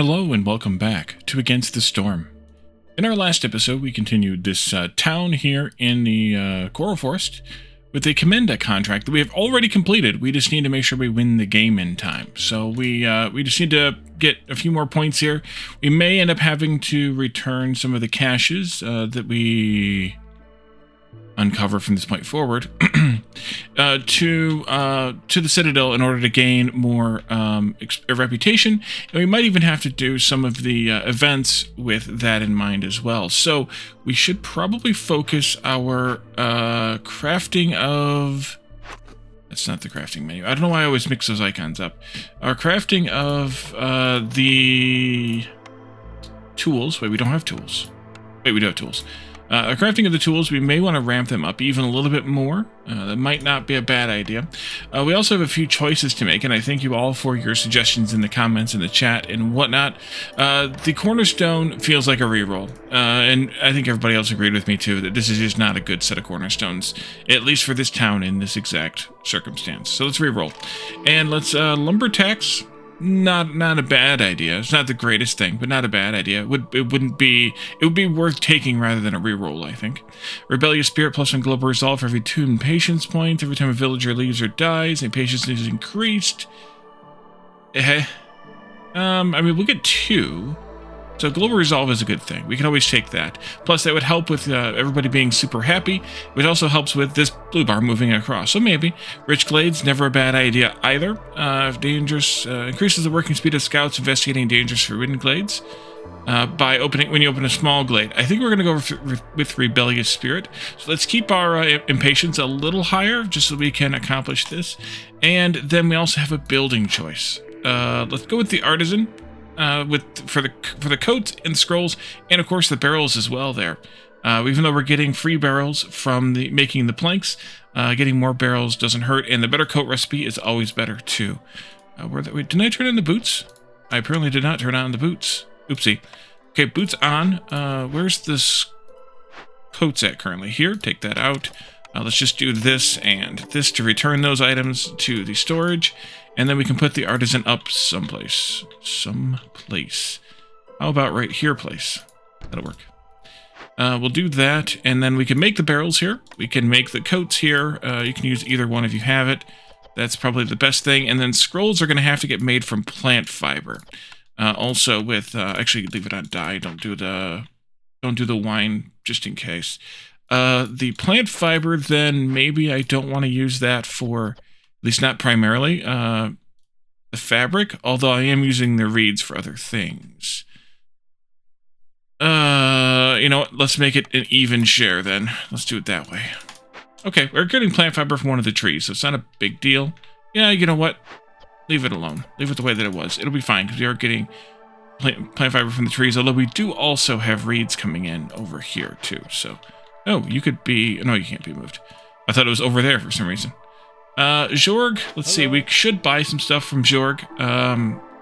Hello and welcome back to Against the Storm. In our last episode, we continued this town here in the Coral Forest with a Commenda contract that we have already completed. We just need to make sure we win the game in time. So we just need to get a few more points here. We may end up having to return some of the caches that we uncover from this point forward to the Citadel in order to gain more reputation, and we might even have to do some of the events with that in mind as well. So we should probably focus our crafting of... That's not the crafting menu. I don't know why I always mix those icons up. Our crafting of the tools. Wait, we don't have tools. Wait, we do have tools. Crafting of the tools, we may want to ramp them up even a little bit more. That might not be a bad idea. We also have a few choices to make, and I thank you all for your suggestions in the comments, in the chat, and whatnot. The Cornerstone feels like a reroll, and I think everybody else agreed with me too, that this is just not a good set of Cornerstones, at least for this town in this exact circumstance. So let's reroll. And let's lumber tax. Not a bad idea. It's not the greatest thing, but not a bad idea. It would be worth taking rather than a reroll, I think. Rebellious Spirit plus 1 global resolve for every 2 impatience points. Every time a villager leaves or dies, impatience is increased. I mean, we'll get 2. So global resolve is a good thing. We can always take that. Plus, that would help with everybody being super happy, which also helps with this blue bar moving across. So maybe. Rich Glades, never a bad idea either. Dangerous, increases the working speed of scouts investigating dangerous forbidden glades by when you open a small glade. I think we're going to go with Rebellious Spirit. So let's keep our impatience a little higher, just so we can accomplish this. And then we also have a building choice. Let's go with the Artisan. For the coats and scrolls, and of course the barrels as well there. Even though we're getting free barrels from making the planks, getting more barrels doesn't hurt, and the better coat recipe is always better too. Wait, didn't I turn on the boots? I apparently did not turn on the boots. Oopsie. Okay, boots on. Where's this coats at currently? Here, take that out. Let's just do this and this to return those items to the storage. And then we can put the Artisan up someplace. How about right here, place? That'll work. We'll do that, and then we can make the barrels here. We can make the coats here. You can use either one if you have it. That's probably the best thing. And then scrolls are going to have to get made from plant fiber. Also with... actually, leave it on dye. Don't do the wine, just in case. The plant fiber, then, maybe I don't want to use that for... At least not primarily, the fabric, although I am using the reeds for other things. You know what, let's make it an even share then. Let's do it that way. Okay, we're getting plant fiber from one of the trees, so it's not a big deal. Yeah, you know what? Leave it alone. Leave it the way that it was. It'll be fine, because we are getting plant fiber from the trees, although we do also have reeds coming in over here, too, so... Oh, you could be... No, you can't be moved. I thought it was over there for some reason. Jorg, let's see, we should buy some stuff from Jorg.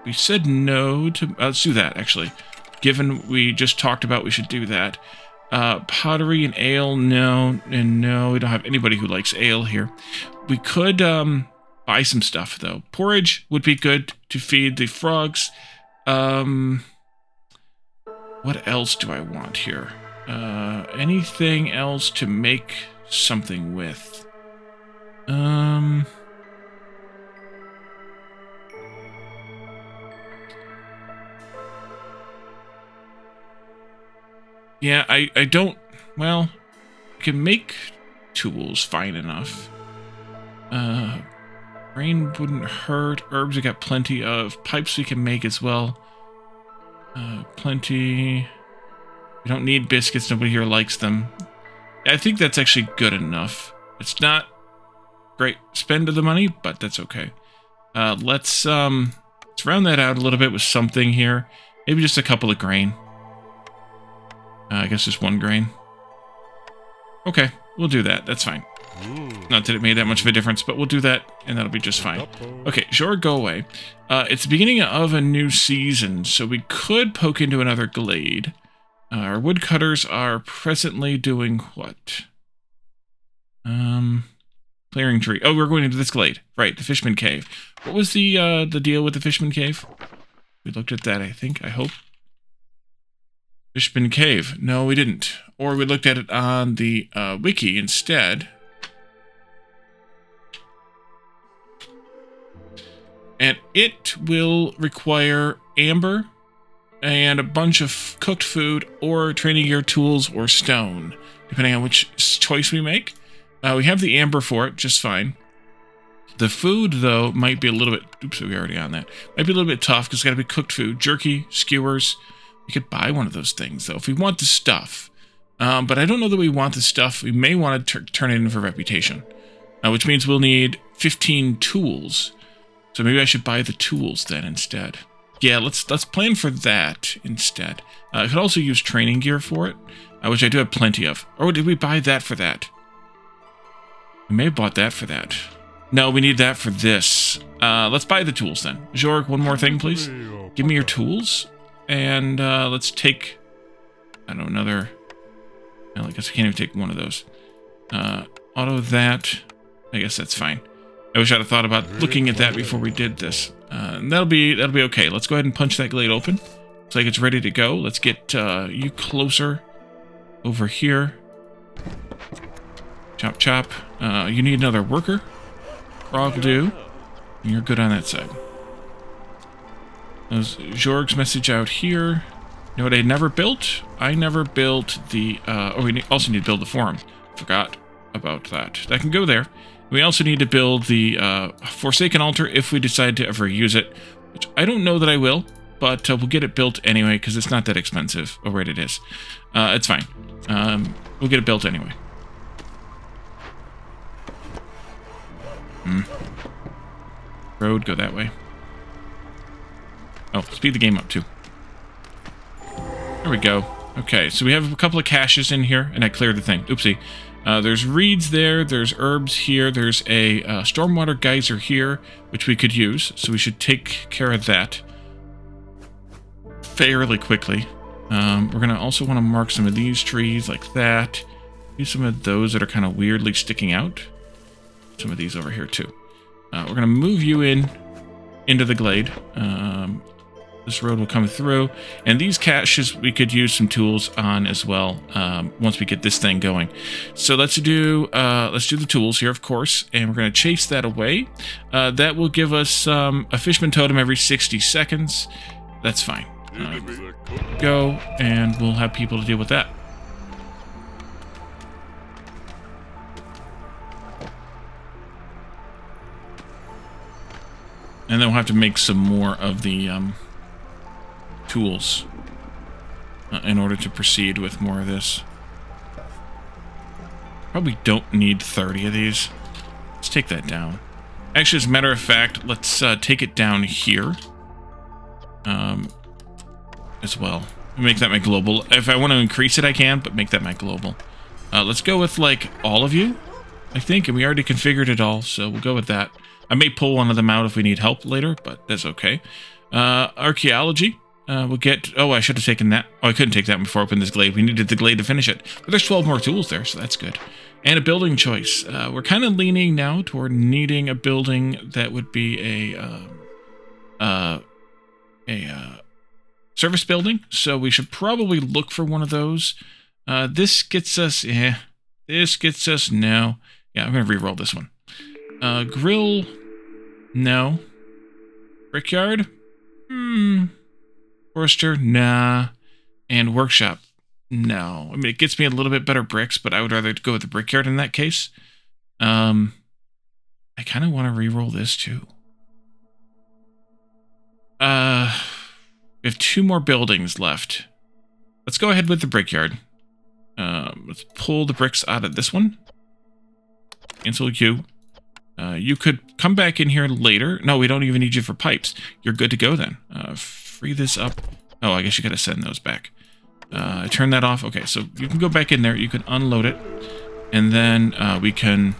We said no to, let's do that, actually. Given we just talked about we should do that. Pottery and ale, no, and no, we don't have anybody who likes ale here. We could, buy some stuff, though. Porridge would be good to feed the frogs. What else do I want here? Anything else to make something with? Yeah, I don't... Well, I can make tools fine enough. Rain wouldn't hurt. Herbs, I got plenty of. Pipes we can make as well. Plenty. We don't need biscuits. Nobody here likes them. I think that's actually good enough. It's not great spend of the money, but that's okay. Let's round that out a little bit with something here. Maybe just a couple of grain. I guess just 1 grain. Okay, we'll do that. That's fine. Not that it made that much of a difference, but we'll do that, and that'll be just fine. Okay, sure, go away. It's the beginning of a new season, so we could poke into another glade. Our woodcutters are presently doing what? Clearing tree. Oh, we're going into this glade. Right, the Fishman Cave. What was the deal with the Fishman Cave? We looked at that, I think. I hope. Fishbin Cave. No, we didn't. Or we looked at it on the wiki instead. And it will require amber and a bunch of cooked food or training gear tools or stone, depending on which choice we make. We have the amber for it, just fine. The food, though, might be a little bit... Oops, we're already on that. Might be a little bit tough because it's got to be cooked food. Jerky, skewers. We could buy one of those things, though, if we want the stuff. But I don't know that we want the stuff. We may want to turn it in for reputation, which means we'll need 15 tools. So maybe I should buy the tools then instead. Yeah, let's plan for that instead. I could also use training gear for it, which I do have plenty of. Or did we buy that for that? We may have bought that for that. No, we need that for this. Let's buy the tools then. Jorg, one more thing, please. Give me your tools. And let's take... I don't know, another... Well, I guess I can't even take one of those. Auto that. I guess that's fine. I wish I'd have thought about looking at that before we did this. And that'll be okay. Let's go ahead and punch that glade open. Looks like it's ready to go. Let's get you closer over here. Chop, chop. You need another worker. Frog do. And you're good on that side. There's Jorg's message out here. You know what I never built? I never built the... we also need to build the forum. Forgot about that. That can go there. We also need to build the Forsaken Altar if we decide to ever use it. Which I don't know that I will, but we'll get it built anyway because it's not that expensive. Oh, right, it is. It's fine. We'll get it built anyway. Road, go that way. Oh, speed the game up too. There we go. Okay, so we have a couple of caches in here, and I cleared the thing. Oopsie. There's reeds there, there's herbs here, there's a stormwater geyser here, which we could use, so we should take care of that fairly quickly. We're going to also want to mark some of these trees like that. Use some of those that are kind of weirdly sticking out. Some of these over here too. We're going to move you into the glade. This road will come through, and these caches we could use some tools on as well once we get this thing going. So let's do the tools here, of course, and we're going to chase that away. That will give us a fishman totem every 60 seconds. That's fine. Go, and we'll have people to deal with that. And then we'll have to make some more of the tools in order to proceed with more of this. Probably don't need 30 of these. Let's take that down. Actually, as a matter of fact, let's take it down here as well. Make that my global. If I want to increase it, I can, but make that my global. Let's go with, like, all of you, I think, and we already configured it all, so we'll go with that. I may pull one of them out if we need help later, but that's okay. Archaeology. We'll get... Oh, I should have taken that. Oh, I couldn't take that before I opened this glade. We needed the glade to finish it. But there's 12 more tools there, so that's good. And a building choice. We're kind of leaning now toward needing a building that would be a service building. So we should probably look for one of those. This gets us... This gets us... No. Yeah, I'm going to re-roll this one. Grill... No. Brickyard? Forester? Nah. And workshop? No. I mean, it gets me a little bit better bricks, but I would rather go with the brickyard in that case. I kind of want to re-roll this too. We have 2 more buildings left. Let's go ahead with the brickyard. Let's pull the bricks out of this one. Cancel you. You could come back in here later. No, we don't even need you for pipes. You're good to go then. Free this up. Oh, I guess you gotta send those back. Turn that off. Okay, so you can go back in there. You can unload it. And then we can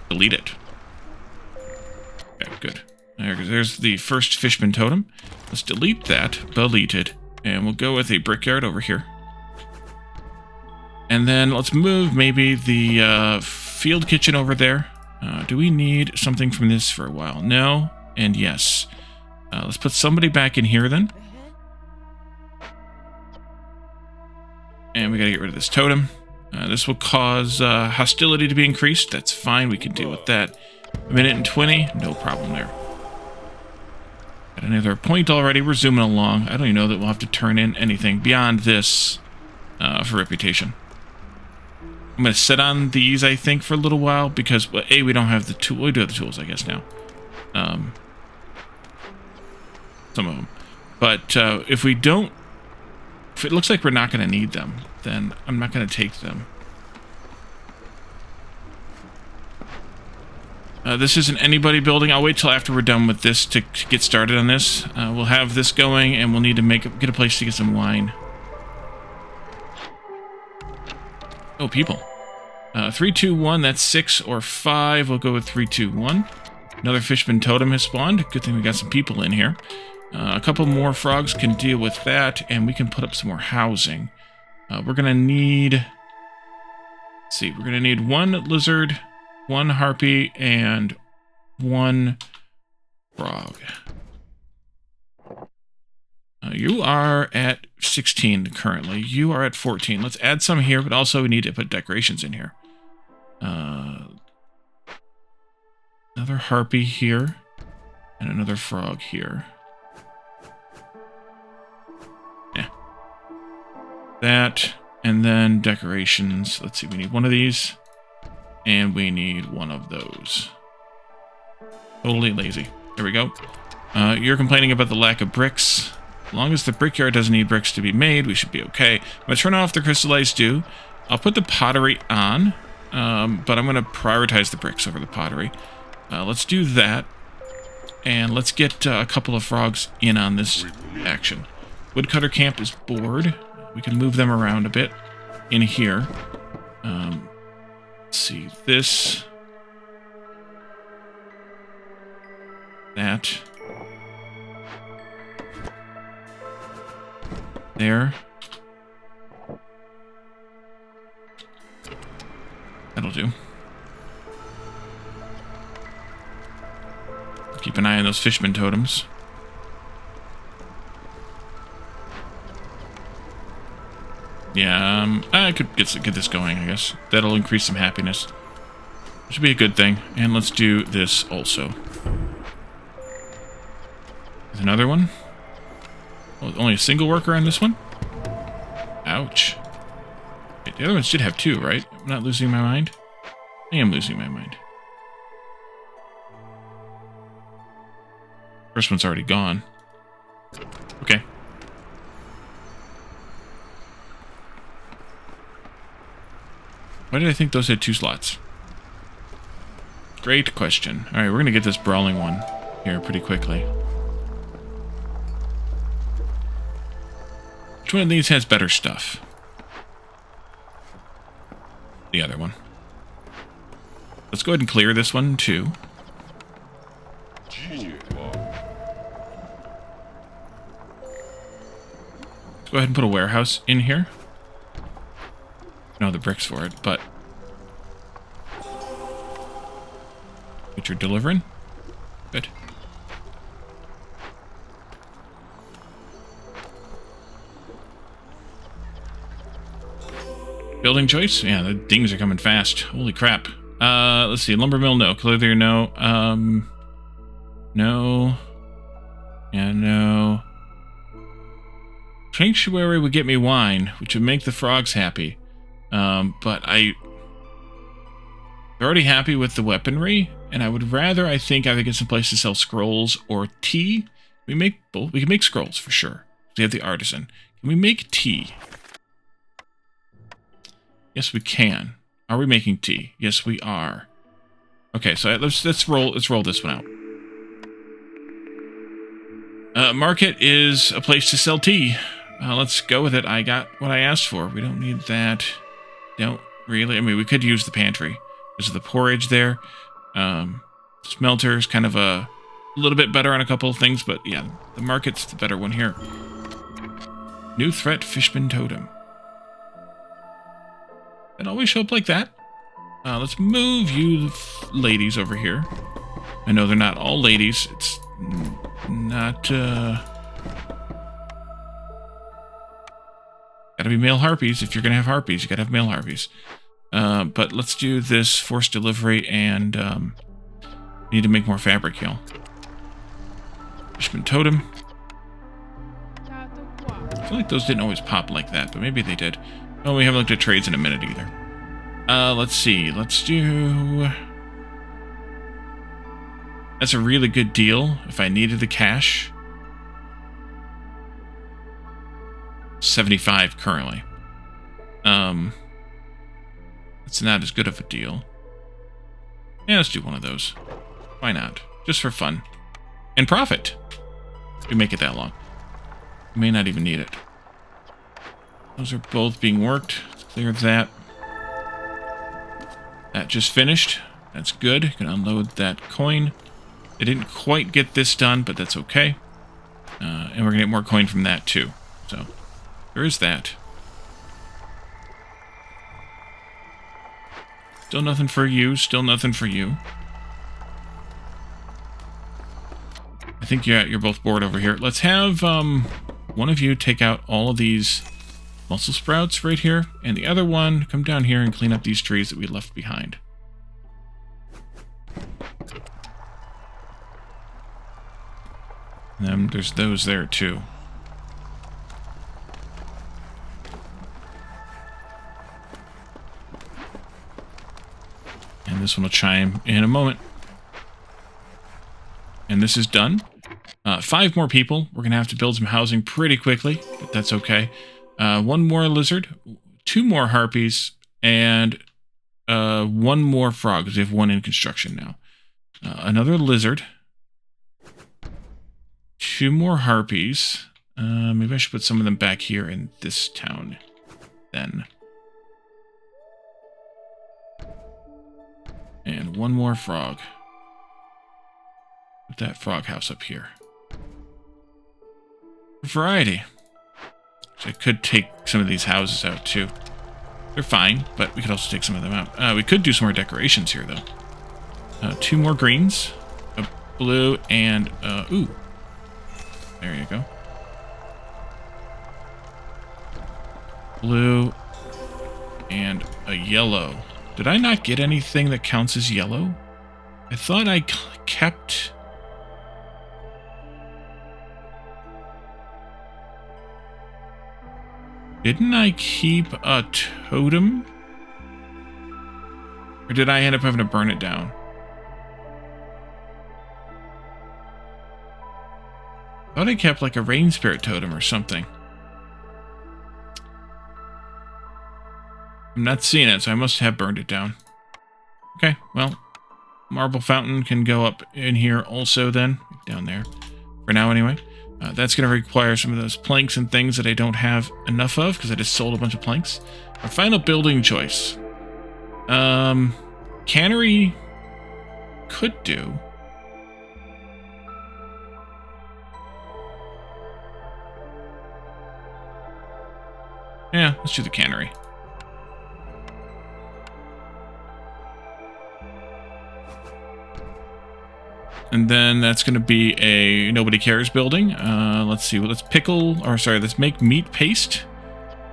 delete it. Okay, good. There's the first fishman totem. Let's delete that. Deleted. And we'll go with a brickyard over here. And then let's move maybe the field kitchen over there. Do we need something from this for a while? No. And yes. Let's put somebody back in here then. And we gotta get rid of this totem. This will cause hostility to be increased. That's fine, we can deal with that. 1:20, no problem there. Got another point already, we're zooming along. I don't even know that we'll have to turn in anything beyond this for reputation. I'm going to sit on these, I think, for a little while, because, well, A, we don't have the tool. We do have the tools, I guess, now. Some of them. But if we don't... If it looks like we're not going to need them, then I'm not going to take them. This isn't anybody building. I'll wait till after we're done with this to get started on this. We'll have this going, and we'll need to get a place to get some wine. Oh, people. 3, 2, 1, that's 6 or 5. We'll go with 3, 2, 1. Another fishman totem has spawned. Good thing we got some people in here. A couple more frogs can deal with that, and we can put up some more housing. We're going to need... Let's see, we're going to need 1 lizard, 1 harpy, and 1 frog. You are at 16 currently. You are at 14. Let's add some here, but also we need to put decorations in here. Another harpy here, and another frog here. Yeah. That, and then decorations. Let's see, we need 1 of these, and we need 1 of those. Totally lazy. There we go. You're complaining about the lack of bricks. As long as the brickyard doesn't need bricks to be made, we should be okay. I'm going to turn off the crystallized dew. I'll put the pottery on, but I'm going to prioritize the bricks over the pottery. Let's do that, and let's get a couple of frogs in on this action. Woodcutter camp is bored. We can move them around a bit in here. Let's see, this, that, there. That'll do. Keep an eye on those fishman totems. Yeah, I could get this going, I guess. That'll increase some happiness. Should be a good thing. And let's do this also. There's another one. Oh, only a single worker on this one? Ouch. Wait, the other ones should have 2, right? I'm not losing my mind? I am losing my mind. First one's already gone. Okay. Why did I think those had 2 slots? Great question. Alright, we're gonna get this brawling one here pretty quickly. Which one of these has better stuff? The other one. Let's go ahead and clear this one, too. Let's go ahead and put a warehouse in here. No, the bricks for it, but... What you're delivering? Good. Building choice? Yeah, the dings are coming fast. Holy crap. Let's see. Lumber mill, no. Clothier, no. No. Yeah, no. Sanctuary would get me wine, which would make the frogs happy. But they're already happy with the weaponry, and I would rather, I think, either get some place to sell scrolls or tea. We make both. We can make scrolls for sure. We have the artisan. Can we make tea? Yes, we can. Are we making tea? Yes, we are. Okay, so let's roll this one out. Market is a place to sell tea. Let's go with it. I got what I asked for. We don't need that. Don't really. I mean, we could use the pantry. There's the porridge there. Smelter's kind of a little bit better on a couple of things, but yeah, the market's the better one here. New threat, fishman totem. It always show up like that. Let's move you ladies over here. I know they're not all ladies. It's not, gotta be male harpies. If you're gonna have harpies, you gotta have male harpies. But let's do this forced delivery and, need to make more fabric, y'all. Fishman totem. I feel like those didn't always pop like that, but maybe they did. Oh, we haven't looked at trades in a minute either. Let's see. Let's do... That's a really good deal if I needed the cash. 75 currently. It's not as good of a deal. Yeah, let's do one of those. Why not? Just for fun. And profit. We make it that long. We may not even need it. Those are both being worked. Let's clear that. That just finished. That's good. You can unload that coin. I didn't quite get this done, but that's okay. And we're going to get more coin from that too. So, there is that. Still nothing for you. Still nothing for you. I think you're both bored over here. Let's have one of you take out all of these mussel sprouts right here, and the other one come down here and clean up these trees that we left behind. And then there's those there too. And this one will chime in a moment. And this is done. 5 more people. We're going to have to build some housing pretty quickly, but that's okay. 1 more lizard, 2 more harpies, and 1 more frog, because we have 1 in construction now. Another lizard. 2 more harpies. Maybe I should put some of them back here in this town then. And 1 more frog. Put that frog house up here. Variety. So I could take some of these houses out too. They're fine, but we could also take some of them out. We could do some more decorations here though. 2 more greens. A blue and, ooh. There you go. Blue and a yellow. Did I not get anything that counts as yellow? I thought I kept... Didn't I keep a totem? Or did I end up having to burn it down? I thought I kept like a rain spirit totem or something. I'm not seeing it, so I must have burned it down. Okay, well, marble fountain can go up in here also then. Down there. For now anyway. That's going to require some of those planks and things that I don't have enough of, because I just sold a bunch of planks. Our final building choice. Cannery could do. Yeah, let's do the cannery. And then that's going to be a nobody cares building. Let's see. Let's let's make meat paste.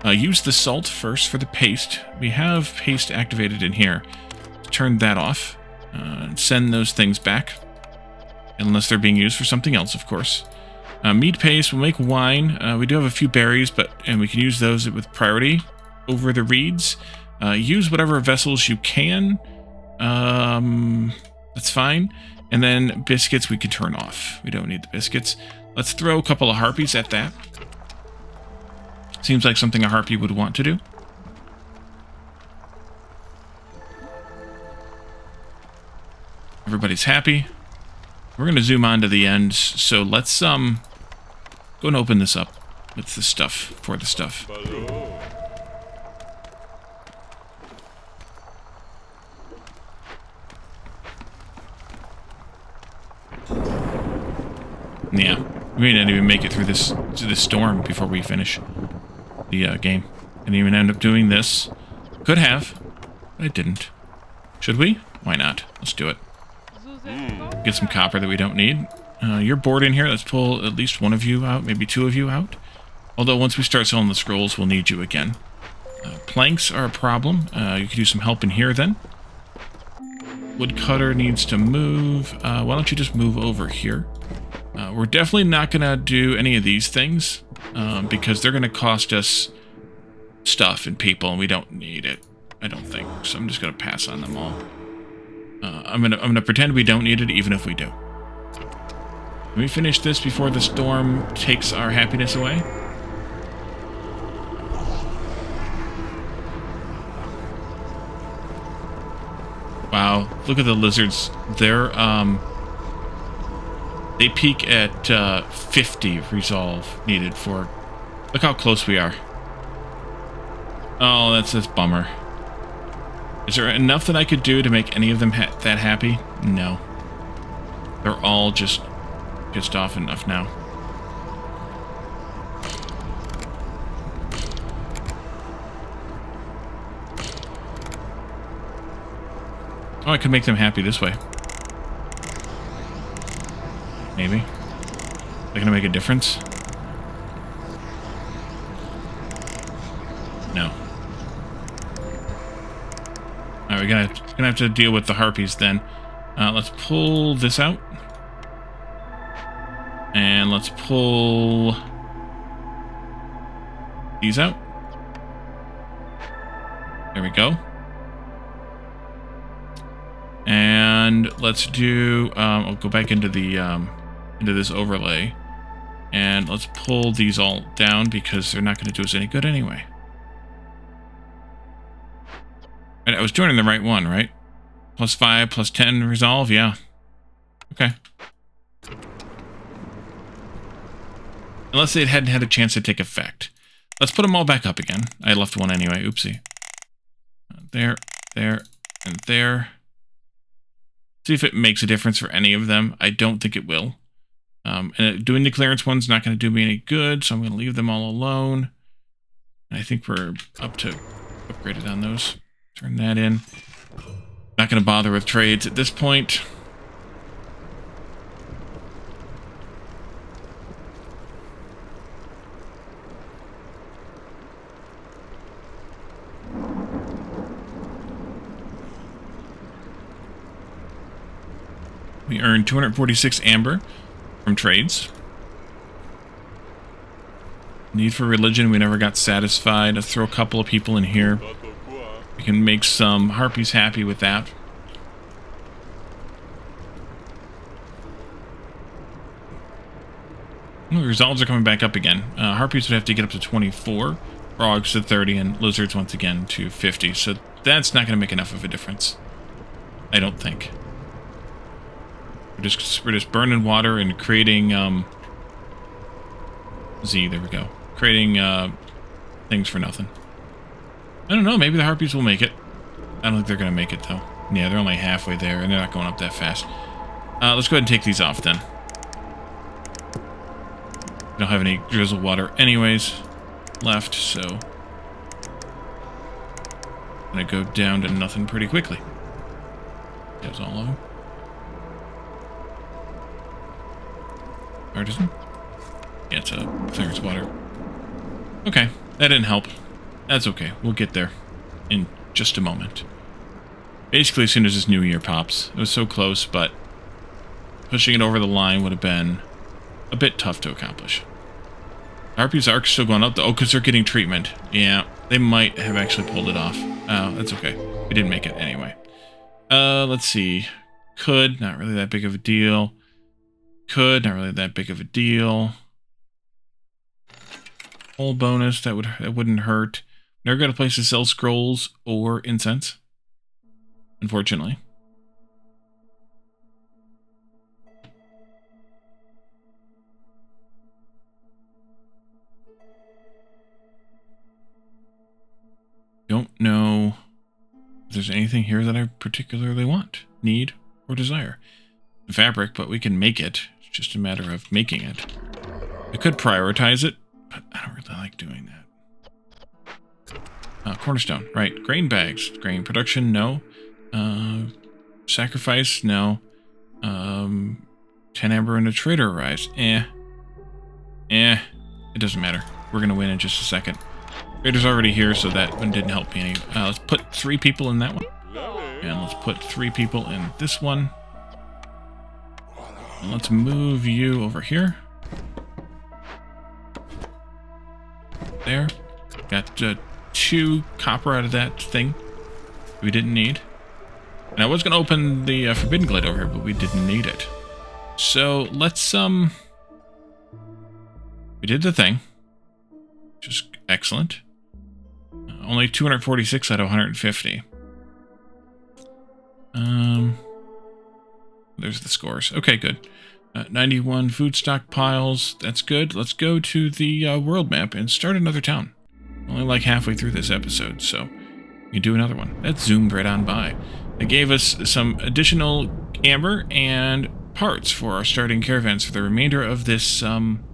Use the salt first for the paste. We have paste activated in here. Turn that off. And send those things back. Unless they're being used for something else, of course. Meat paste. We'll make wine. We do have a few berries, and we can use those with priority over the reeds. Use whatever vessels you can. That's fine. And then biscuits we can turn off. We don't need the biscuits. Let's throw a couple of harpies at that. Seems like something a harpy would want to do. Everybody's happy. We're going to zoom on to the end. So let's go and open this up with the stuff, for the stuff. Yeah, we may not even make it through this storm before we finish the game. And even end up doing this. Could have, but I didn't. Should we? Why not? Let's do it. Get some copper that we don't need. You're bored in here. Let's pull at least one of you out, maybe two of you out. Although once we start selling the scrolls, we'll need you again. Planks are a problem. You could use some help in here then. Woodcutter needs to move. Why don't you just move over here? We're definitely not going to do any of these things because they're going to cost us stuff and people, and we don't need it. I don't think. So I'm just going to pass on them all. I'm gonna pretend we don't need it, even if we do. Can we finish this before the storm takes our happiness away? Wow, look at the lizards. They peak at 50 resolve needed for... Look how close we are. Oh, that's a bummer. Is there enough that I could do to make any of them that happy? No. They're all just pissed off enough now. Oh, I could make them happy this way. Maybe. Is that gonna make a difference? No. Alright, we're gonna have to deal with the harpies then. Let's pull this out. And let's pull these out. There we go. And let's do, I'll go back into the, into this overlay. And let's pull these all down because they're not going to do us any good anyway. And I was doing the right one, right? +5, +10 resolve, yeah. Okay. Unless it hadn't had a chance to take effect. Let's put them all back up again. I left one anyway, oopsie. There, there, and there. See if it makes a difference for any of them. I don't think it will. And doing the clearance one's not going to do me any good, so I'm going to leave them all alone. And I think we're up to upgraded on those. Turn that in. Not going to bother with trades at this point. We earned 246 amber from trades. Need for religion, we never got satisfied. Let's throw a couple of people in here. We can make some harpies happy with that. Well, the resolves are coming back up again. Harpies would have to get up to 24, frogs to 30, and lizards once again to 50. So that's not going to make enough of a difference. I don't think. We're just burning water and creating there we go. Creating things for nothing. I don't know, maybe the harpies will make it. I don't think they're gonna make it though. Yeah, they're only halfway there and they're not going up that fast. Let's go ahead and take these off then. We don't have any drizzle water anyways left, so I'm gonna go down to nothing pretty quickly. That's all of them. Artisan? Yeah, it's a clearance water. Okay, that didn't help. That's okay, we'll get there in just a moment. Basically, as soon as this new year pops. It was so close, but pushing it over the line would have been a bit tough to accomplish. Harpies are still going up, though. Oh, because they're getting treatment. Yeah, they might have actually pulled it off. That's okay. We didn't make it anyway. Let's see. Could, not really that big of a deal. Could, not really that big of a deal. Whole bonus, that wouldn't hurt. Never got a place to sell scrolls or incense, unfortunately. Don't know if there's anything here that I particularly want, need, or desire. The fabric, but we can make it. It's just a matter of making it. I could prioritize it, but I don't really like doing that. Cornerstone, right. Grain bags. Grain production, no. Sacrifice, no. 10 amber and a trader rise. It doesn't matter. We're going to win in just a second. Trader's already here, so that one didn't help me any. Let's put 3 people in that one. And let's put 3 people in this one. And let's move you over here. There. Got 2 copper out of that thing we didn't need. And I was going to open the Forbidden Glade over here, but we didn't need it. So let's, we did the thing. Which is excellent. Only 246 out of 150. There's the scores. Okay, good. 91 food stockpiles. That's good. Let's go to the world map and start another town. Only like halfway through this episode, so we can do another one. That zoomed right on by. It gave us some additional amber and parts for our starting caravans for the remainder of this, and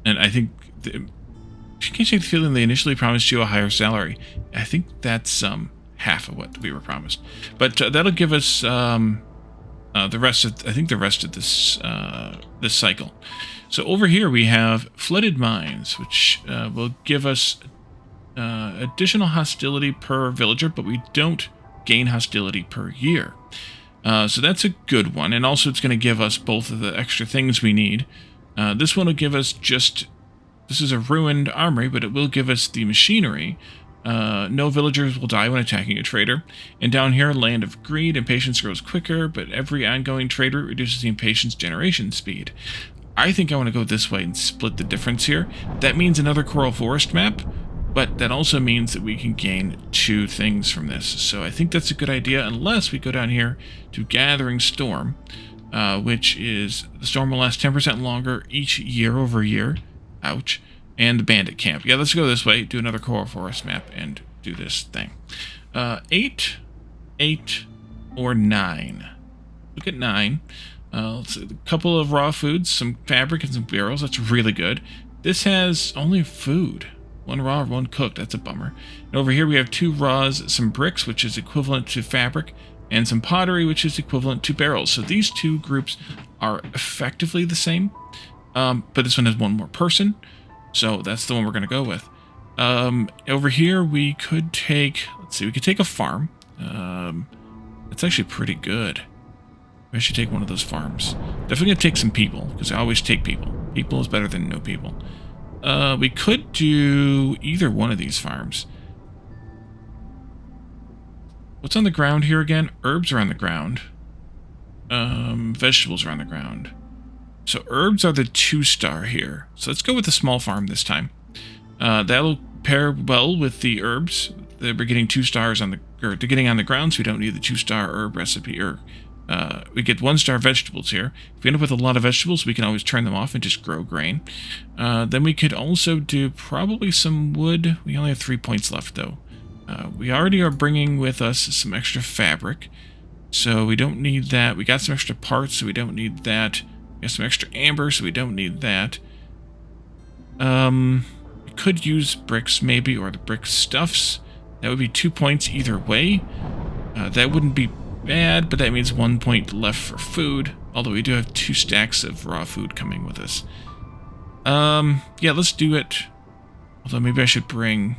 I think, can't you take the feeling they initially promised you a higher salary? I think that's, half of what we were promised. But that'll give us, the rest of, I think the rest of this, this cycle. So over here we have flooded mines, which will give us additional hostility per villager, but we don't gain hostility per year. So that's a good one, and also it's going to give us both of the extra things we need. This one will give us just, this is a ruined armory, but it will give us the machinery. No villagers will die when attacking a trader. And down here, Land of Greed, impatience grows quicker, but every ongoing trade route reduces the impatience generation speed. I think I want to go this way and split the difference here. That means another Coral Forest map, but that also means that we can gain 2 things from this. So I think that's a good idea, unless we go down here to Gathering Storm, which is, the storm will last 10% longer each year over year. Ouch. And the Bandit Camp. Yeah, let's go this way, do another Coral Forest map, and do this thing. 8, 8, or 9. Look at 9. Let's see, a couple of raw foods, some fabric, and some barrels. That's really good. This has only food. 1 raw, 1 cooked. That's a bummer. And over here we have 2 raws, some bricks, which is equivalent to fabric, and some pottery, which is equivalent to barrels. So these 2 groups are effectively the same, but this one has 1 more person. So that's the one we're going to go with. Over here we could take, let's see, we could take a farm. It's actually pretty good. I should take one of those farms. Definitely going to take some people, because I always take people. People is better than no people. We could do either one of these farms. What's on the ground here again? Herbs are on the ground. Vegetables are on the ground. So herbs are the 2-star here. So let's go with the small farm this time. That'll pair well with the herbs. We're getting 2 stars on the, or they're getting on the ground, so we don't need the 2-star herb recipe. Or we get 1-star vegetables here. If we end up with a lot of vegetables, we can always turn them off and just grow grain. Then we could also do probably some wood. We only have 3 points left though. We already are bringing with us some extra fabric, so we don't need that. We got some extra parts, so we don't need that. We got some extra amber, so we don't need that. We could use bricks maybe, or the brick stuffs. That would be 2 points either way. That wouldn't be bad, but that means 1 point left for food. Although we do have 2 stacks of raw food coming with us. Yeah, let's do it. Although maybe I should bring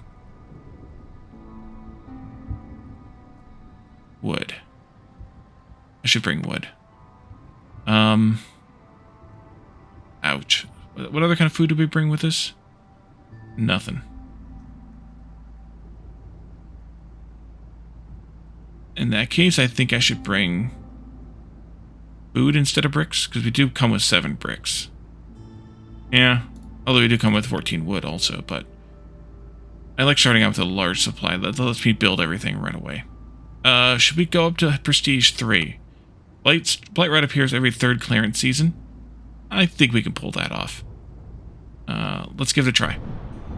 wood. I should bring wood. Ouch. What other kind of food do we bring with us? Nothing. In that case, I think I should bring food instead of bricks, because we do come with 7 bricks. Yeah, although we do come with 14 wood also, but I like starting out with a large supply. That lets me build everything right away. Should we go up to Prestige 3? Blight right appears every 3rd clearance season. I think we can pull that off. Let's give it a try.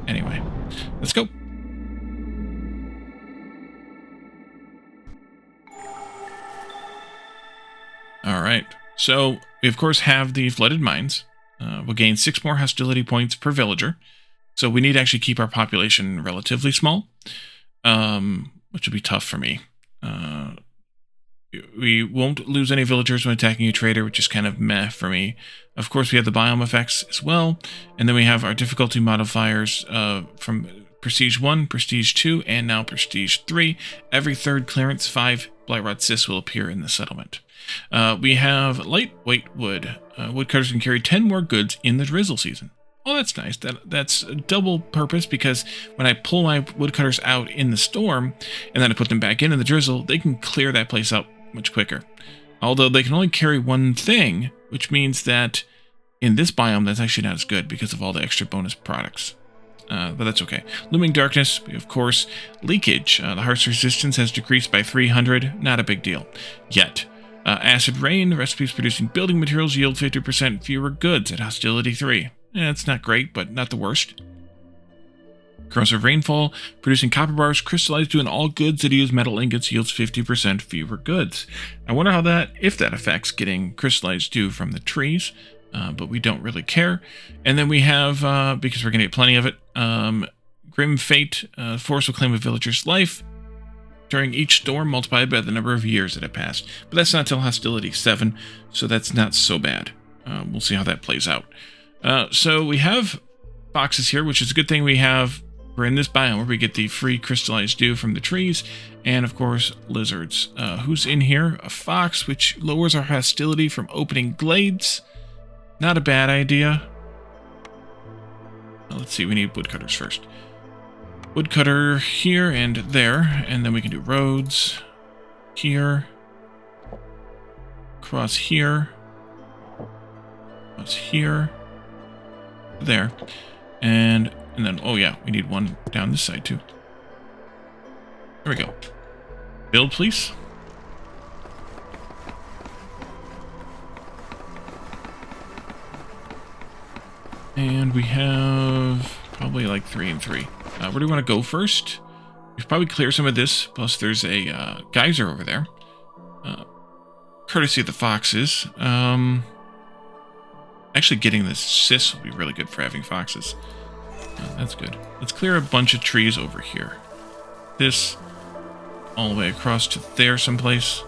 Anyway, let's go. Alright, so we of course have the flooded mines. We'll gain 6 more hostility points per villager. So we need to actually keep our population relatively small, which will be tough for me. We won't lose any villagers when attacking a trader, which is kind of meh for me. Of course, we have the biome effects as well. And then we have our difficulty modifiers from Prestige 1, Prestige 2, and now Prestige 3. Every third clearance, 5 Blightrot cysts will appear in the settlement. We have lightweight wood. Woodcutters can carry 10 more goods in the drizzle season. Oh, that's nice. That's a double purpose, because when I pull my woodcutters out in the storm, and then I put them back in the drizzle, they can clear that place up much quicker. Although they can only carry one thing, which means that in this biome, that's actually not as good because of all the extra bonus products. But that's okay. Looming darkness, of course. Leakage. The heart's resistance has decreased by 300. Not a big deal. Yet. Acid rain. Recipes producing building materials yield 50% fewer goods at hostility 3. It's not great, but not the worst. Corrosive rainfall. Producing copper bars crystallized to in all goods that use metal ingots yields 50% fewer goods. I wonder how if that affects getting crystallized dew from the trees. But we don't really care. And then we have, because we're going to get plenty of it, Grim Fate. Force will claim a villager's life during each storm, multiplied by the number of years that have passed. But that's not till hostility 7, so that's not so bad. We'll see how that plays out. So we have foxes here, which is a good thing. We're in this biome where we get the free crystallized dew from the trees. And of course, lizards. Who's in here? A fox, which lowers our hostility from opening glades. Not a bad idea. Let's see, we need woodcutters first. Woodcutter here and there, and then we can do roads here, across here, across here, there, and then, oh yeah, we need one down this side too. There we go. Build, please. And we have probably like 3 and 3. Where do we want to go first? We should probably clear some of this. Plus, there's a geyser over there. Courtesy of the foxes. Actually, getting this cyst will be really good for having foxes. That's good. Let's clear a bunch of trees over here. This all the way across to there someplace.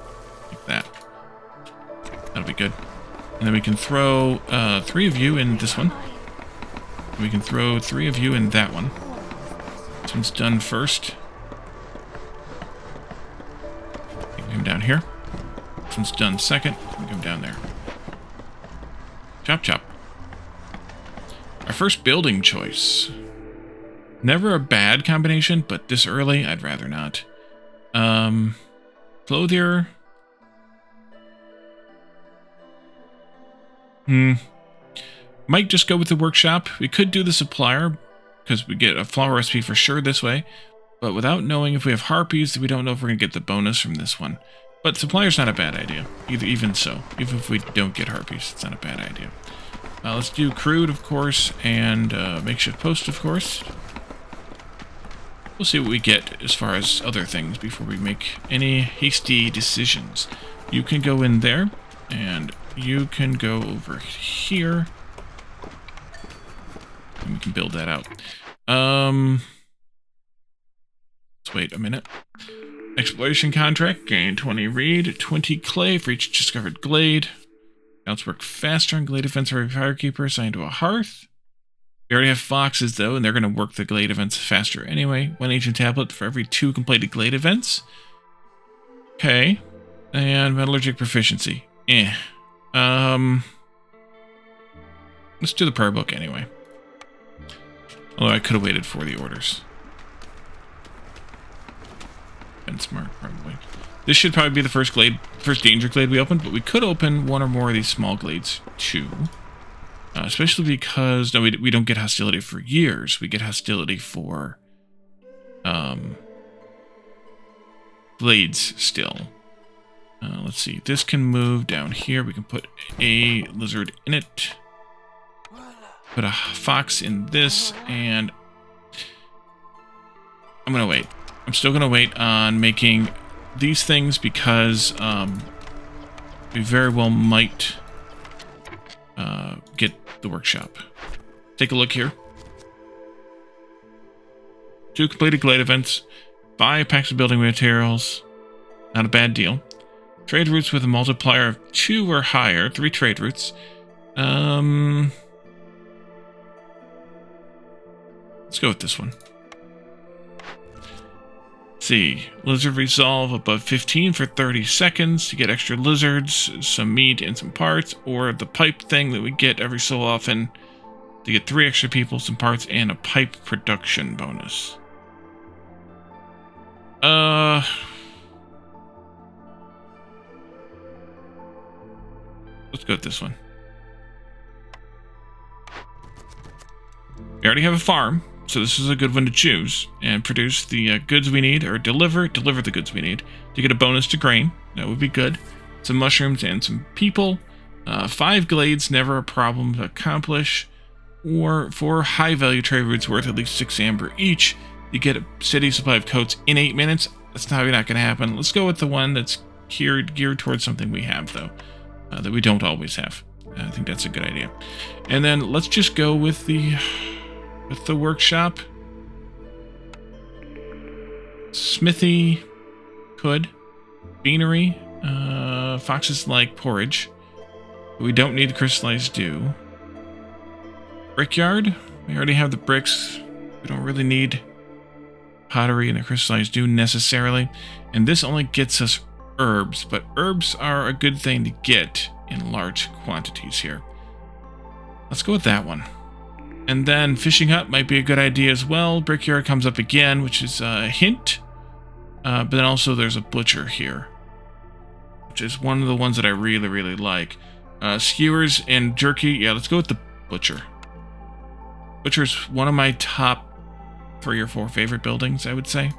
Like that. That'll be good. And then we can throw 3 of you in this one. We can throw 3 of you in that one. This one's done first. You can come down here. This one's done second. You can come down there. Chop chop. Our first building choice. Never a bad combination, but this early, I'd rather not. Clothier. Might just go with the workshop. We could do the supplier, because we get a flower recipe for sure this way. But without knowing if we have harpies, we don't know if we're going to get the bonus from this one. But supplier's not a bad idea. Even so. Even if we don't get harpies, it's not a bad idea. Let's do crude, of course, and makeshift post, of course. We'll see what we get as far as other things before we make any hasty decisions. You can go in there, and you can go over here. And we can build that out. Let's wait a minute. Exploration contract, gain 20 reed, 20 clay for each discovered glade. Scouts work faster on glade events for every firekeeper assigned to a hearth. We already have foxes though, and they're going to work the glade events faster anyway. 1 ancient tablet for every 2 completed glade events. Okay. And metallurgic proficiency. Let's do the prayer book anyway. Although I could have waited for the orders. Been smart, probably. This should probably be the first danger glade we open, but we could open 1 or more of these small glades too. Especially because no, we don't get hostility for years. We get hostility for glades still. Let's see. This can move down here. We can put a lizard in it. Put a fox in this, and I'm going to wait. I'm still going to wait on making these things because we very well might get the workshop. Take a look here. 2 completed glade events, 5 packs of building materials. Not a bad deal. Trade routes with a multiplier of 2 or higher. 3 trade routes. Let's go with this one. See, lizard resolve above 15 for 30 seconds to get extra lizards, some meat, and some parts, or the pipe thing that we get every so often to get 3 extra people, some parts, and a pipe production bonus. Let's go with this one. We already have a farm, so this is a good one to choose, and produce the goods we need, or deliver the goods we need, to get a bonus to grain. That would be good. Some mushrooms and some people. 5 glades, never a problem to accomplish. Or 4 high-value trade routes worth at least 6 amber each. You get a steady supply of coats in 8 minutes. That's probably not going to happen. Let's go with the one that's geared towards something we have, though, that we don't always have. I think that's a good idea. And then let's just go with the workshop. Smithy, could, beanery, foxes like porridge. We don't need crystallized dew. Brickyard, we already have the bricks. We don't really need pottery and a crystallized dew necessarily. And this only gets us herbs, but herbs are a good thing to get in large quantities here. Let's go with that one. And then fishing hut might be a good idea as well. Brickyard comes up again, which is a hint. But then also there's a butcher here, which is one of the ones that I really, really like. Skewers and jerky. Yeah, let's go with the butcher. Butcher's one of my top 3 or 4 favorite buildings, I would say.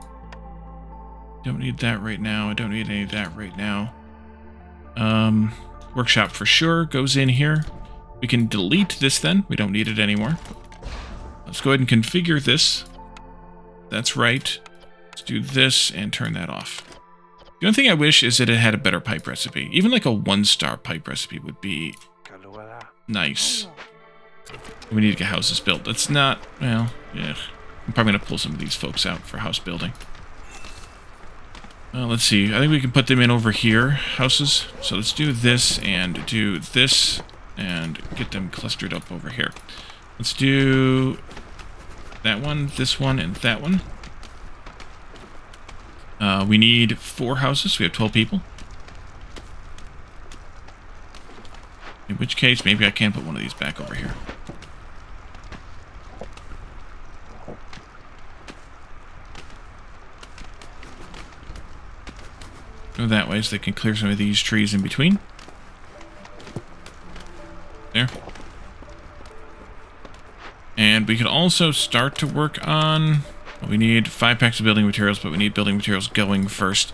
Don't need that right now. I don't need any of that right now. Workshop for sure goes in here. We can delete this then. We don't need it anymore. Let's go ahead and configure this. That's right. Let's do this and turn that off. The only thing I wish is that it had a better pipe recipe. Even like a 1-star pipe recipe would be nice. We need to get houses built. That's not, well, yeah. I'm probably going to pull some of these folks out for house building. Let's see. I think we can put them in over here, houses. So let's do this and do this and get them clustered up over here. Let's do that one, this one, and that one. We need 4 houses. We have 12 people. In which case, maybe I can put one of these back over here. Go that way so they can clear some of these trees in between. There. And we can also start to work on... Well, we need 5 packs of building materials, but we need building materials going first.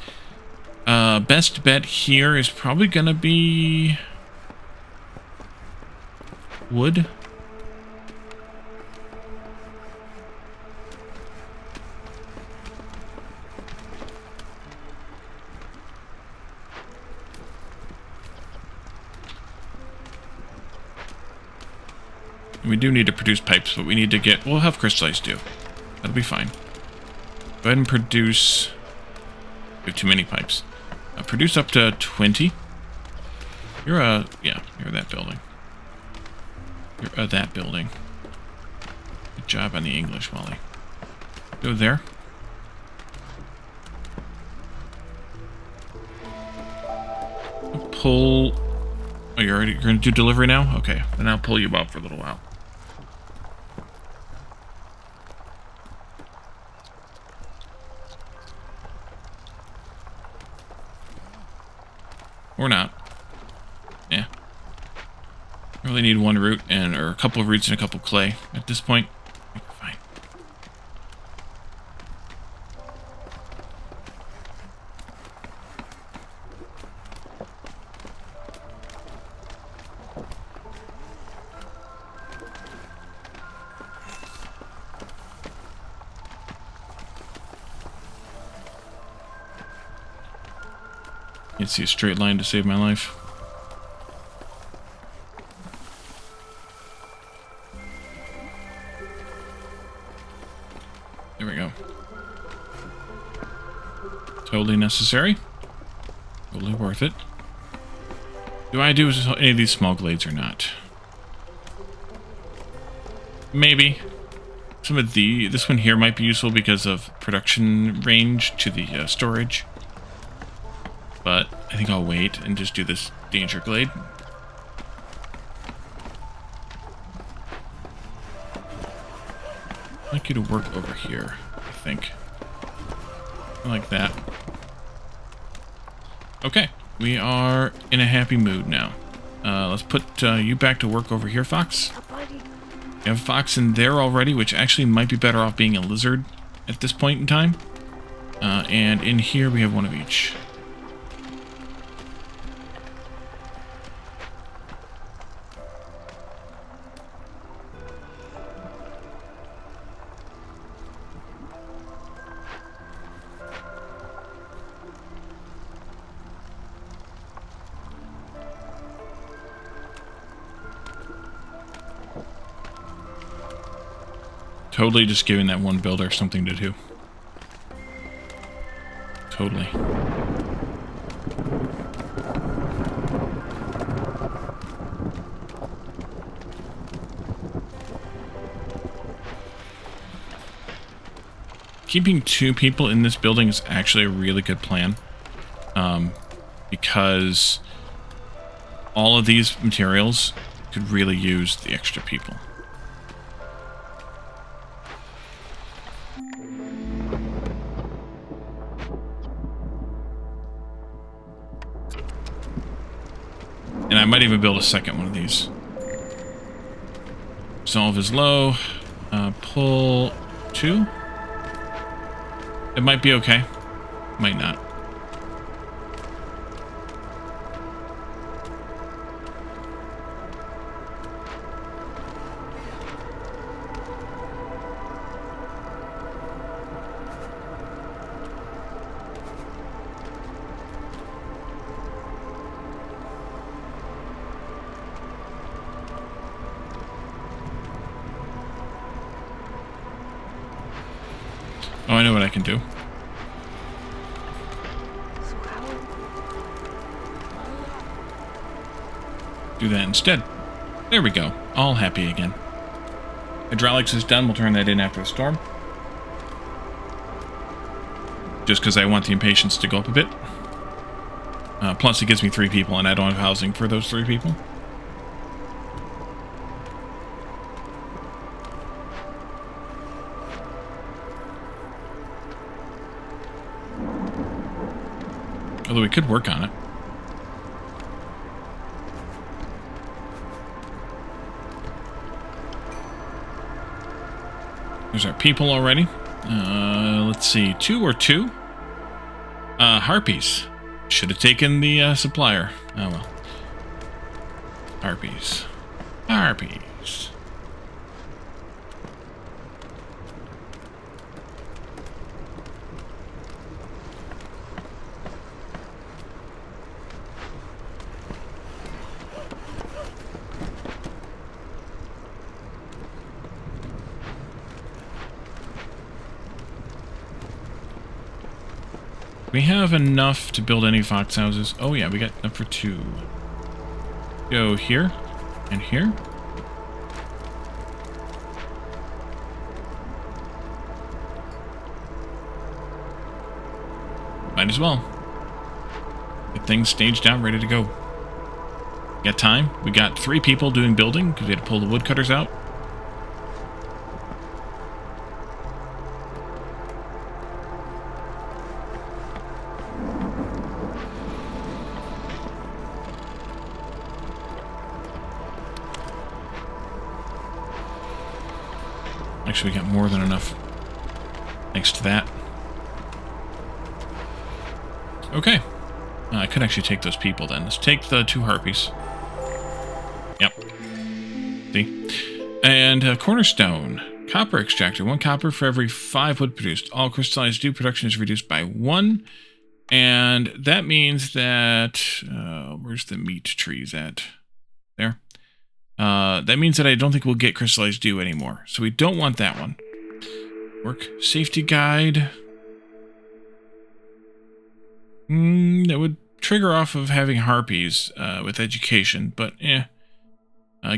Best bet here is probably going to be... wood. And we do need to produce pipes, but we need to get... We'll have crystallized dew. That'll be fine. Go ahead and produce... We have too many pipes. Produce up to 20. You're yeah, you're that building. You're that building. Good job on the English, Wally. Go there. Pull... Oh, you're going to do delivery now? Okay, then I'll pull you up for a little while. Or not. Yeah. I really need 1 root or a couple of roots and a couple of clay at this point. Fine. Can't see a straight line to save my life. There we go. Totally necessary. We'll Totally worth it. Do I do any of these small glades or not? Maybe. Some of this one here might be useful because of production range to the storage. But I think I'll wait and just do this danger glade. I'd like you to work over here, I think. Like that. Okay, we are in a happy mood now. Let's put you back to work over here, Fox. We have a fox in there already, which actually might be better off being a lizard at this point in time. And in here we have one of each. Totally just giving that one builder something to do. Totally. Keeping 2 people in this building is actually a really good plan. Because all of these materials could really use the extra people. And I might even build a second one of these. Resolve is low. Pull 2. It might be okay. Might not. Oh, I know what I can do. Do that instead. There we go. All happy again. Hydraulics is done. We'll turn that in after the storm. Just because I want the impatience to go up a bit. Plus it gives me 3 people and I don't have housing for those 3 people. Although we could work on it. There's our people already. Let's see. 2 or 2? Harpies. Should have taken the supplier. Oh well. Harpies. Harpies. We have enough to build any fox houses. Oh yeah, we got enough for 2. Go here and here. Might as well. Get things staged out, ready to go. Got time. We got 3 people doing building because we had to pull the woodcutters out. Actually, we got more than enough. Thanks to that. Okay. I could actually take those people then. Let's take the 2 harpies. Yep. See? And cornerstone. Copper extractor. 1 copper for every 5 wood produced. All crystallized dew production is reduced by 1. And that means that... where's the meat trees at? There. That means that I don't think we'll get crystallized dew anymore. So we don't want that one. Work safety guide. That would trigger off of having harpies with education, but eh.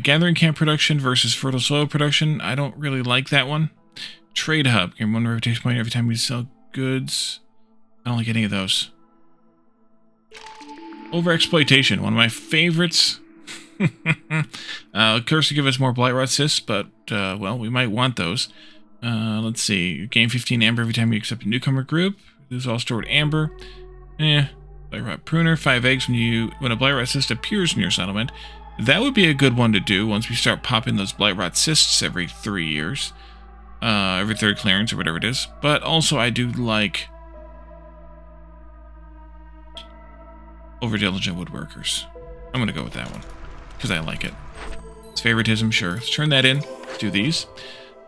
Gathering camp production versus fertile soil production. I don't really like that one. Trade hub. Gain 1 reputation point every time we sell goods. I don't like any of those. Overexploitation. One of my favorites. Of course, to give us more blight rot cysts, but, well, we might want those. Let's see. Gain 15 amber every time you accept a newcomer group. This is all stored amber. Blight rot pruner. 5 eggs when a blight rot cyst appears in your settlement. That would be a good one to do once we start popping those blight rot cysts every 3 years. Every third clearance or whatever it is. But also I do like over-diligent woodworkers. I'm going to go with that one because I like it. It's favoritism, sure. Let's turn that in. Do these.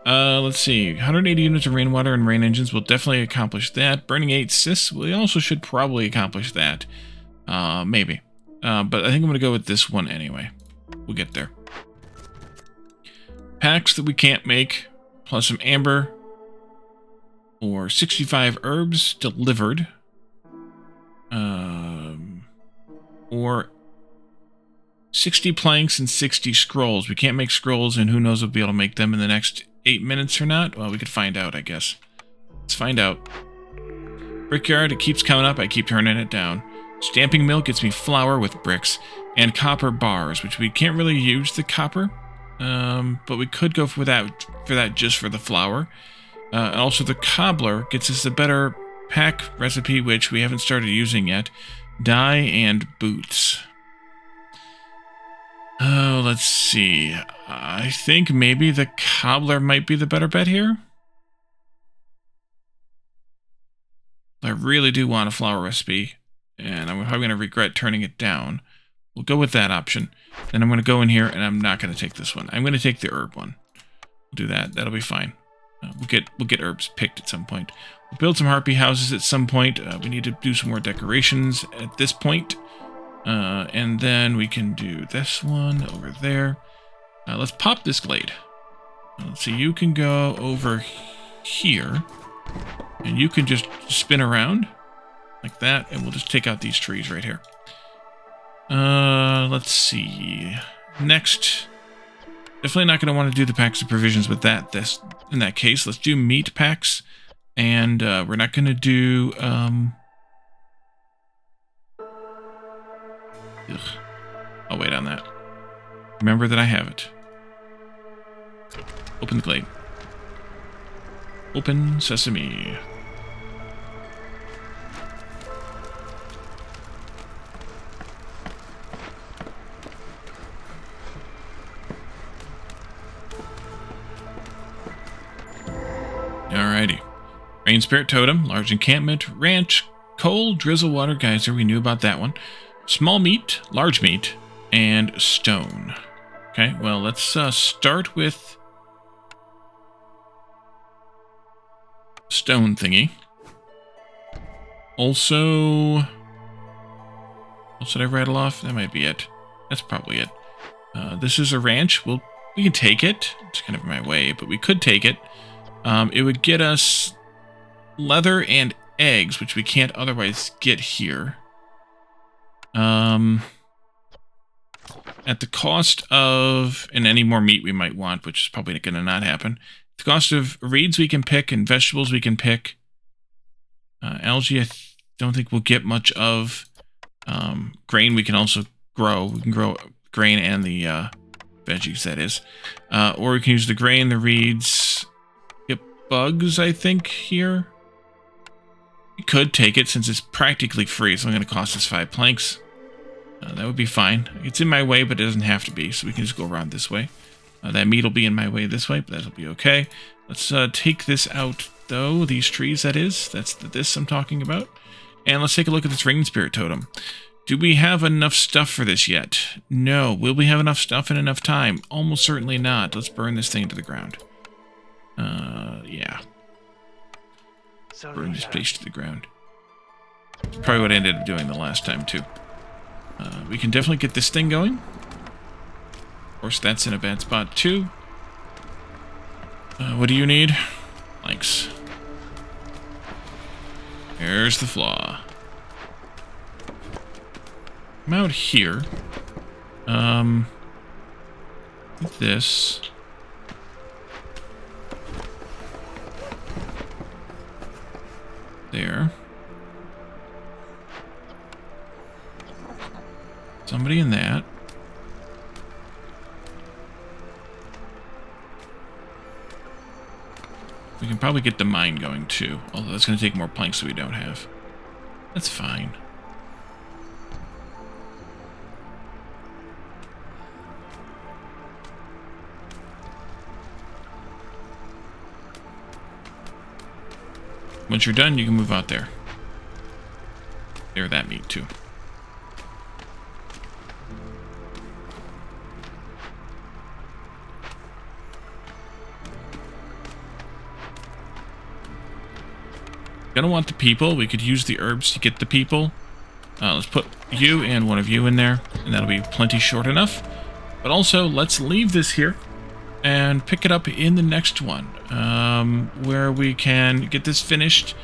Let's see. 180 units of rainwater and rain engines will definitely accomplish that. Burning 8 cysts, we also should probably accomplish that. Maybe. But I think I'm going to go with this one anyway. We'll get there. Packs that we can't make, plus some amber, or 65 herbs delivered, or 60 planks and 60 scrolls. We can't make scrolls, and who knows if we'll be able to make them in the next 8 minutes or not? Well, we could find out, I guess. Let's find out. Brickyard, it keeps coming up. I keep turning it down. Stamping mill gets me flour with bricks and copper bars, which we can't really use the copper, but we could go for that just for the flour. And also the cobbler gets us a better pack recipe, which we haven't started using yet. Dye and boots. Oh, let's see. I think maybe the cobbler might be the better bet here. I really do want a flour recipe, and I'm probably going to regret turning it down. We'll go with that option. Then I'm going to go in here, and I'm not going to take this one. I'm going to take the herb one. We'll do that. That'll be fine. We'll get herbs picked at some point. We'll build some harpy houses at some point. We need to do some more decorations at this point. And then we can do this one over there. Let's pop this glade. Let's see, you can go over here. And you can just spin around like that. And we'll just take out these trees right here. Let's see. Next. Definitely not going to want to do the packs of provisions with that. In that case, let's do meat packs. And we're not going to do... I'll wait on that. Remember that I have it. Open the glade. Open sesame. Alrighty. Rain Spirit Totem, large encampment, ranch, coal, drizzle, water, geyser. We knew about that one. Small meat, large meat, and stone. Okay, well, let's start with stone thingy. Also, what should I rattle off? That might be it. That's probably it. This is a ranch. We can take it. It's kind of in my way, but we could take it. It would get us leather and eggs, which we can't otherwise get here. At the cost of, and any more meat we might want, which is probably going to not happen. The cost of reeds we can pick and vegetables we can pick. Algae, I don't think we'll get much of. Grain we can also grow. We can grow grain and the veggies, that is. Or we can use the grain, the reeds. Get bugs, I think, here. We could take it since it's practically free. It's only going to cost us 5 planks. That would be fine. It's in my way, but it doesn't have to be, so we can just go around this way. That meat will be in my way this way, but that'll be okay. Let's take this out, though. These trees, that is. That's this I'm talking about. And let's take a look at this Rain Spirit Totem. Do we have enough stuff for this yet? No. Will we have enough stuff in enough time? Almost certainly not. Let's burn this thing to the ground. Yeah. Burn this place to the ground. That's probably what I ended up doing the last time, too. We can definitely get this thing going. Of course, that's in a bad spot, too. What do you need? Thanks. Here's the flaw. I'm out here. This. There. Somebody in that. We can probably get the mine going too, although that's going to take more planks that we don't have. That's fine. Once you're done, you can move out there. Clear that meat too. Gonna want the people. We could use the herbs to get the people. Let's put you and one of you in there, and that'll be plenty short enough. But also, let's leave this here and pick it up in the next one, where we can get this finished,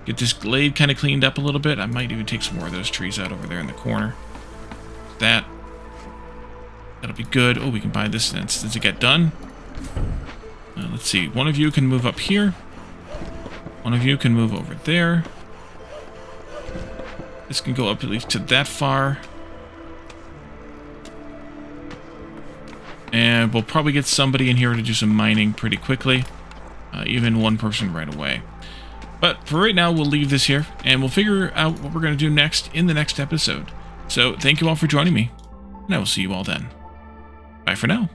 get this glade kind of cleaned up a little bit. I might even take some more of those trees out over there in the corner. That'll be good. Oh, we can buy this since it get done. Let's see. One of you can move up here. One of you can move over there. This can go up at least to that far. And we'll probably get somebody in here to do some mining pretty quickly. Even one person right away. But for right now, we'll leave this here, and we'll figure out what we're going to do next in the next episode. So thank you all for joining me, and I will see you all then. Bye for now.